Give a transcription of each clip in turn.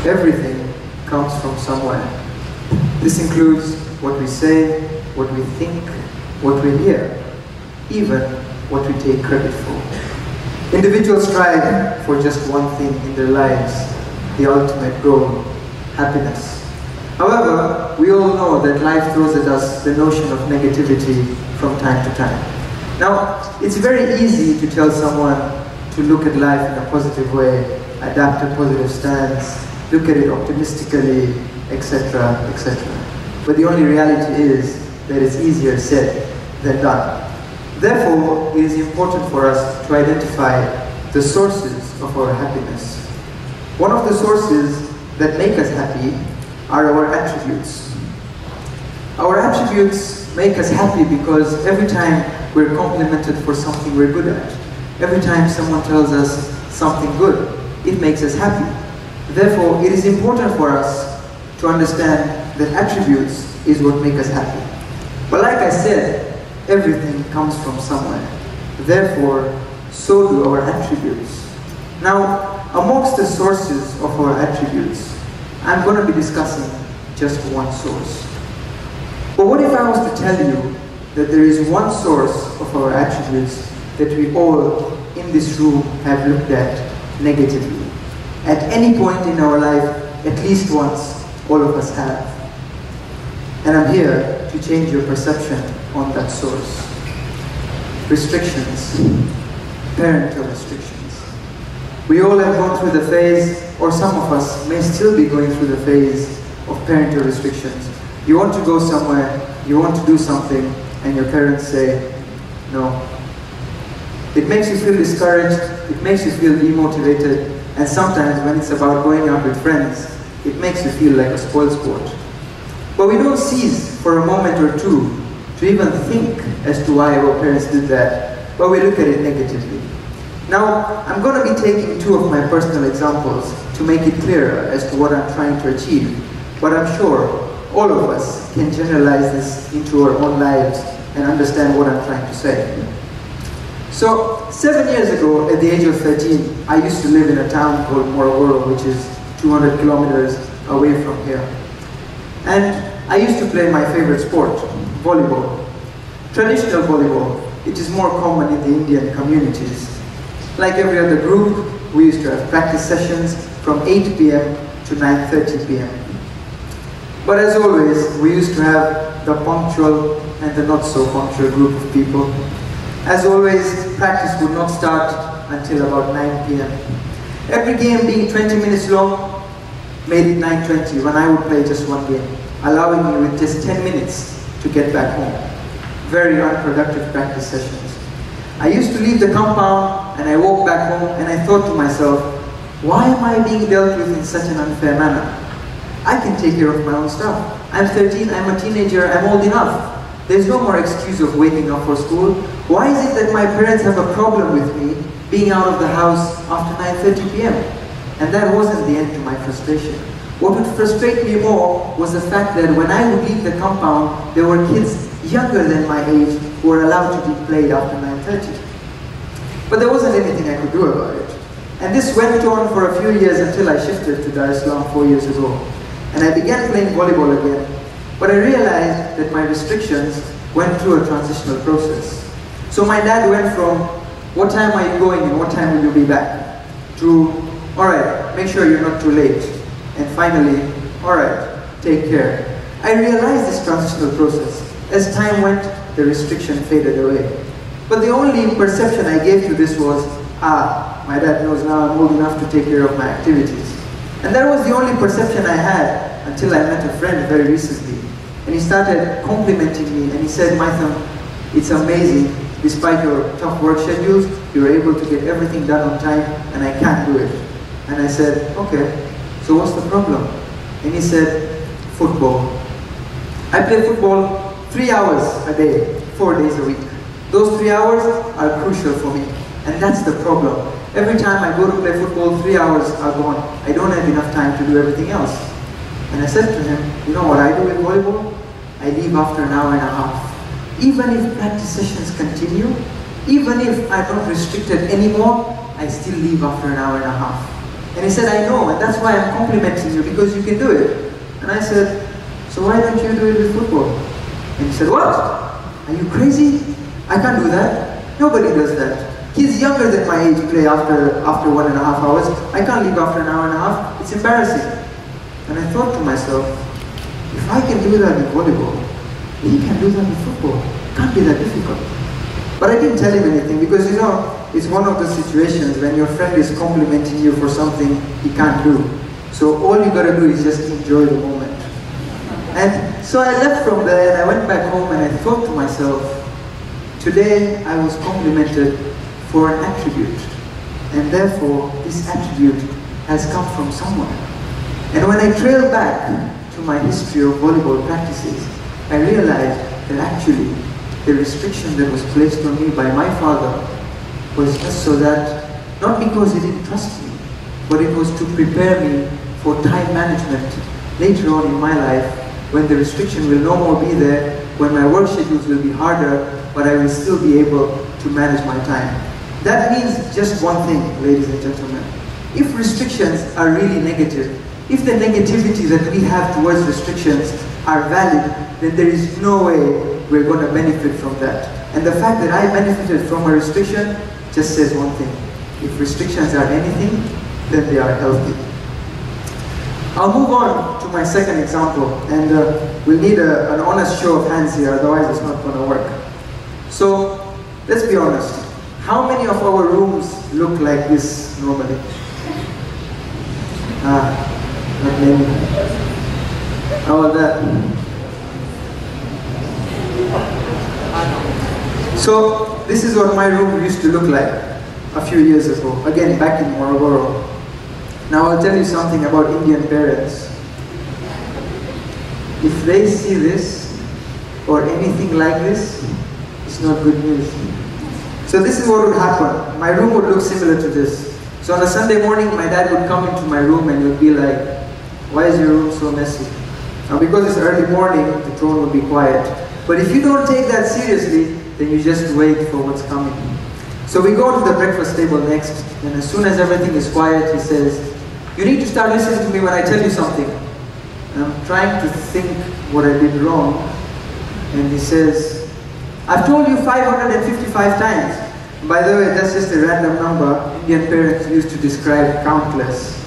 Everything comes from somewhere. This includes what we say, what we think, what we hear, even what we take credit for. Individuals strive for just one thing in their lives, the ultimate goal, happiness. However, we all know that life throws at us the notion of negativity from time to time. Now, it's very easy to tell someone to look at life in a positive way, adapt a positive stance, look at it optimistically, etc., etc. But the only reality is that it's easier said than done. Therefore, it is important for us to identify the sources of our happiness. One of the sources that make us happy are our attributes. Our attributes make us happy because every time we're complimented for something we're good at, every time someone tells us something good, it makes us happy. Therefore, it is important for us to understand that attributes is what make us happy. But like I said, everything comes from somewhere. Therefore, so do our attributes. Now, amongst the sources of our attributes, I'm going to be discussing just one source. But what if I was to tell you that there is one source of our attributes that we all in this room have looked at negatively? At any point in our life, at least once, all of us have. And I'm here to change your perception on that source. Restrictions. Parental restrictions. We all have gone through the phase, or some of us may still be going through the phase of parental restrictions. You want to go somewhere, you want to do something, and your parents say, no. It makes you feel discouraged, it makes you feel demotivated, and sometimes when it's about going out with friends, it makes you feel like a spoiled sport. But we don't cease for a moment or two to even think as to why our parents did that, but we look at it negatively. Now, I'm going to be taking two of my personal examples to make it clearer as to what I'm trying to achieve, but I'm sure all of us can generalize this into our own lives and understand what I'm trying to say. So, 7 years ago, at the age of 13, I used to live in a town called Morogoro, which is 200 kilometers away from here. And I used to play my favorite sport, volleyball. Traditional volleyball, it is more common in the Indian communities. Like every other group, we used to have practice sessions from 8 p.m. to 9:30 p.m. But as always, we used to have the punctual and the not so punctual group of people. As always, practice would not start until about 9 p.m. Every game being 20 minutes long made it 9:20 when I would play just one game, allowing me with just 10 minutes to get back home. Very unproductive practice sessions. I used to leave the compound and I walked back home and I thought to myself, why am I being dealt with in such an unfair manner? I can take care of my own stuff. I'm 13, I'm a teenager, I'm old enough. There's no more excuse of waking up for school. Why is it that my parents have a problem with me being out of the house after 9:30 p.m.? And that wasn't the end to my frustration. What would frustrate me more was the fact that when I would leave the compound, there were kids younger than my age who were allowed to be played after 9:30. But there wasn't anything I could do about it. And this went on for a few years until I shifted to Dar es Salaam 4 years ago. And I began playing volleyball again. But I realized that my restrictions went through a transitional process. So my dad went from, what time are you going and what time will you be back? To, alright, make sure you're not too late. And finally, alright, take care. I realized this transitional process. As time went, the restriction faded away. But the only perception I gave to this was, my dad knows now I'm old enough to take care of my activities. And that was the only perception I had until I met a friend very recently. And he started complimenting me and he said, Maitham, it's amazing, despite your tough work schedules, you're able to get everything done on time and I can't do it. And I said, okay, so what's the problem? And he said, football. I play football 3 hours a day, 4 days a week. Those 3 hours are crucial for me. And that's the problem. Every time I go to play football, 3 hours are gone. I don't have enough time to do everything else. And I said to him, you know what I do with volleyball? I leave after an hour and a half. Even if practice sessions continue, even if I'm not restricted anymore, I still leave after an hour and a half. And he said, I know, and that's why I'm complimenting you, because you can do it. And I said, so why don't you do it with football? And he said, what? Are you crazy? I can't do that. Nobody does that. Kids younger than my age play after 1.5 hours. I can't leave after an hour and a half. It's embarrassing. And I thought to myself, if I can do that with volleyball, he can do that with football. It can't be that difficult. But I didn't tell him anything because, you know, it's one of those situations when your friend is complimenting you for something he can't do. So all you gotta do is just enjoy the moment. And so I left from there and I went back home and I thought to myself, today I was complimented for an attribute. And therefore, this attribute has come from somewhere. And when I trail back to my history of volleyball practices, I realized that actually the restriction that was placed on me by my father was just so that, not because he didn't trust me, but it was to prepare me for time management later on in my life, when the restriction will no more be there, when my work schedules will be harder, but I will still be able to manage my time. That means just one thing, ladies and gentlemen. If restrictions are really negative, if the negativity that we have towards restrictions are valid, then there is no way we're going to benefit from that. And the fact that I benefited from a restriction just says one thing. If restrictions are anything, then they are healthy. I'll move on to my second example, and we'll need an honest show of hands here, otherwise it's not going to work. So, let's be honest. How many of our rooms look like this normally? Not many. How about that? So, this is what my room used to look like a few years ago. Again, back in Morogoro. Now I'll tell you something about Indian parents. If they see this, or anything like this, it's not good news. So this is what would happen. My room would look similar to this. So on a Sunday morning, my dad would come into my room and he would be like, why is your room so messy? Now because it's early morning, the tone would be quiet. But if you don't take that seriously, then you just wait for what's coming. So we go to the breakfast table next, and as soon as everything is quiet, he says, you need to start listening to me when I tell you something. And I'm trying to think what I did wrong, and he says, I've told you 555 times. By the way, that's just a random number Indian parents used to describe countless.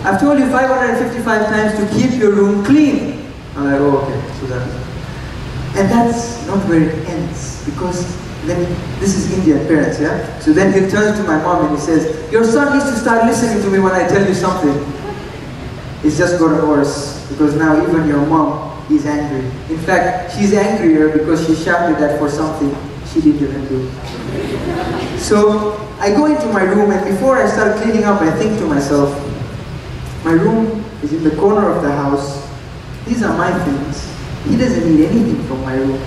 I've told you 555 times to keep your room clean. I'm like, oh, okay, so that's... And that's not where it ends, because then, this is Indian parents, yeah? So then he turns to my mom and he says, your son needs to start listening to me when I tell you something. It's just gotten worse, because now even your mom is angry. In fact, she's angrier because she shouted at for something she didn't even do. So I go into my room, and before I start cleaning up, I think to myself, my room is in the corner of the house. These are my things. He doesn't need anything from my room.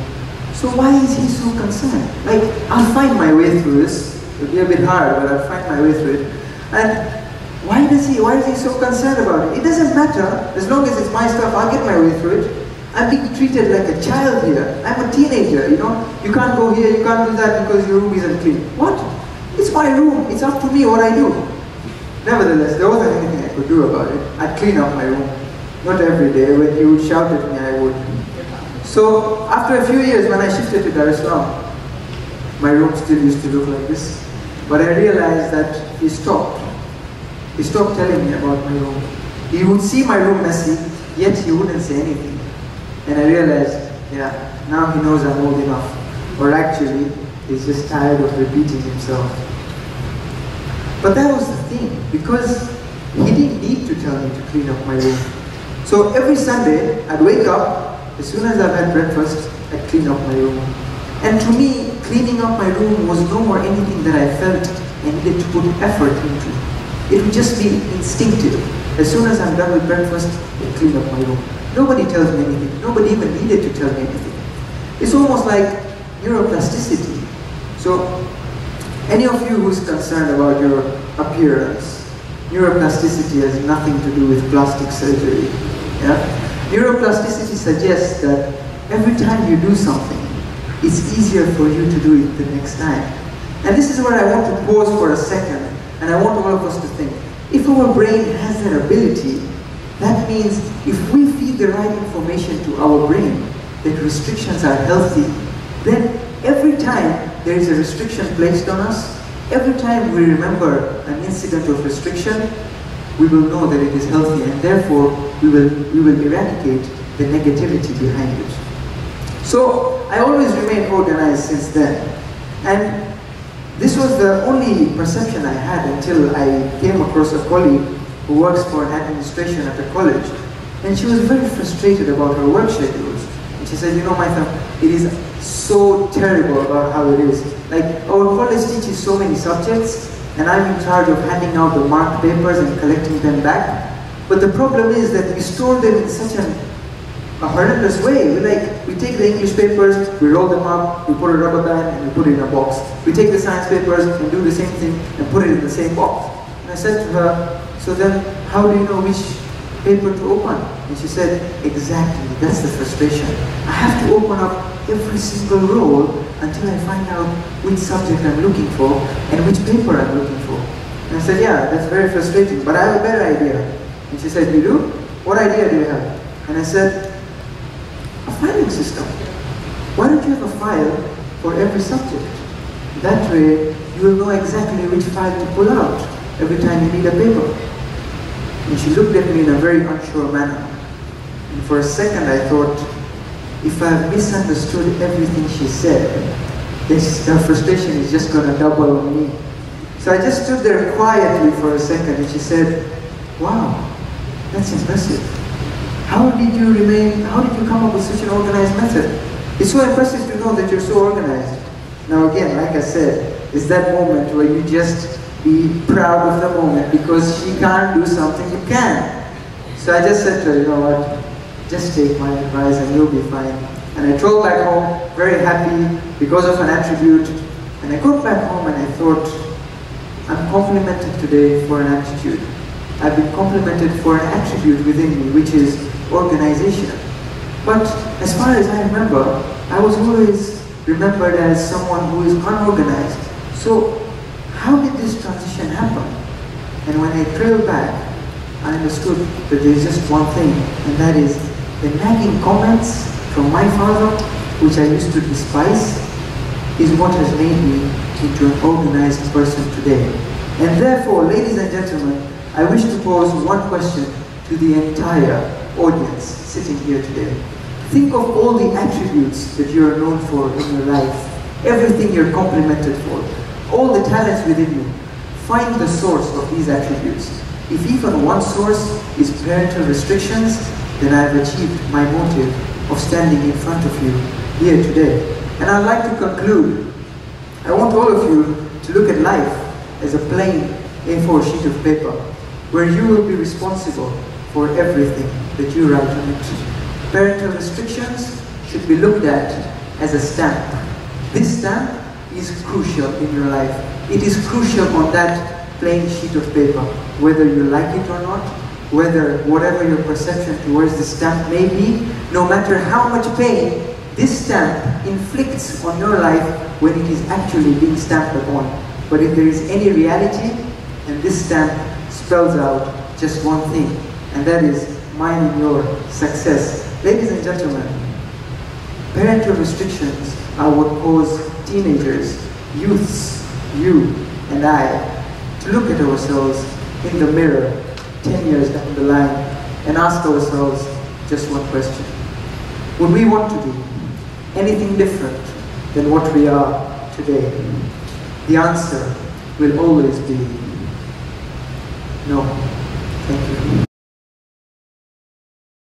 So why is he so concerned? Like, I'll find my way through this. It'll be a bit hard, but I'll find my way through it. And why is he so concerned about it? It doesn't matter. As long as it's my stuff, I'll get my way through it. I'm being treated like a child here. I'm a teenager, you know? You can't go here, you can't do that because your room isn't clean. What? It's my room. It's up to me what I do. Nevertheless, there wasn't anything I could do about it. I'd clean up my room. Not every day. When you would shout at me, I would. So, after a few years, when I shifted to Dar es Salaam, my room still used to look like this. But I realized that he stopped. He stopped telling me about my room. He would see my room messy, yet he wouldn't say anything. And I realized, yeah, now he knows I'm old enough. Or actually, he's just tired of repeating himself. But that was the thing, because he didn't need to tell me to clean up my room. So every Sunday, I'd wake up. As soon as I've had breakfast, I'd clean up my room. And to me, cleaning up my room was no more anything that I felt I needed to put effort into. It would just be instinctive. As soon as I'm done with breakfast, I clean up my room. Nobody tells me anything. Nobody even needed to tell me anything. It's almost like neuroplasticity. So, any of you who's concerned about your appearance, neuroplasticity has nothing to do with plastic surgery. Yeah? Neuroplasticity suggests that every time you do something, it's easier for you to do it the next time. And this is where I want to pause for a second, and I want all of us to think. If our brain has that ability, that means if we feed the right information to our brain, that restrictions are healthy, then every time there is a restriction placed on us, every time we remember an incident of restriction, we will know that it is healthy, and therefore we will eradicate the negativity behind it. So I always remained organized since then. And this was the only perception I had until I came across a colleague who works for an administration at a college. And she was very frustrated about her work schedules. And she said, you know, Maitham, it is so terrible about how it is. Like, our college teaches so many subjects, and I'm in charge of handing out the marked papers and collecting them back. But the problem is that we store them in such a horrendous way. We take the English papers, we roll them up, we put a rubber band, and we put it in a box. We take the science papers and do the same thing and put it in the same box. And I said to her, so then how do you know which paper to open? And she said, exactly, that's the frustration. I have to open up every single roll until I find out which subject I'm looking for and which paper I'm looking for. And I said, yeah, that's very frustrating, but I have a better idea. And she said, you do? What idea do you have? And I said, a filing system. Why don't you have a file for every subject? That way, you will know exactly which file to pull out every time you need a paper. And she looked at me in a very unsure manner. And for a second I thought, if I misunderstood everything she said, her frustration is just going to double on me. So I just stood there quietly for a second, and she said, wow, that's impressive. How did you come up with such an organized method? It's so impressive to know that you're so organized. Now again, like I said, it's that moment where you just be proud of the moment, because she can't do something you can. So I just said to her, you know what, just take my advice and you'll be fine. And I drove back home, very happy because of an attribute. And I got back home and I thought, I'm complimented today for an attitude. I've been complimented for an attribute within me, which is organization. But as far as I remember, I was always remembered as someone who is unorganized. So how did this transition happen? And when I trailed back, I understood that there's just one thing, and that is the nagging comments from my father, which I used to despise, is what has made me into an organized person today. And therefore, ladies and gentlemen, I wish to pose one question to the entire audience sitting here today. Think of all the attributes that you are known for in your life, everything you're complimented for, all the talents within you. Find the source of these attributes. If even one source is parental restrictions, then I have achieved my motive of standing in front of you here today. And I'd like to conclude. I want all of you to look at life as a plain A4 sheet of paper, where you will be responsible for everything that you write on it. Parental restrictions should be looked at as a stamp. This stamp is crucial in your life. It is crucial on that plain sheet of paper, whether you like it or not, whatever your perception towards the stamp may be, no matter how much pain this stamp inflicts on your life when it is actually being stamped upon. But if there is any reality, and this stamp spells out just one thing, and that is mine and your success. Ladies and gentlemen, parental restrictions are what cause teenagers, youths, you and I, to look at ourselves in the mirror 10 years down the line and ask ourselves just one question. Would we want to do anything different than what we are today? The answer will always be no. Thank you.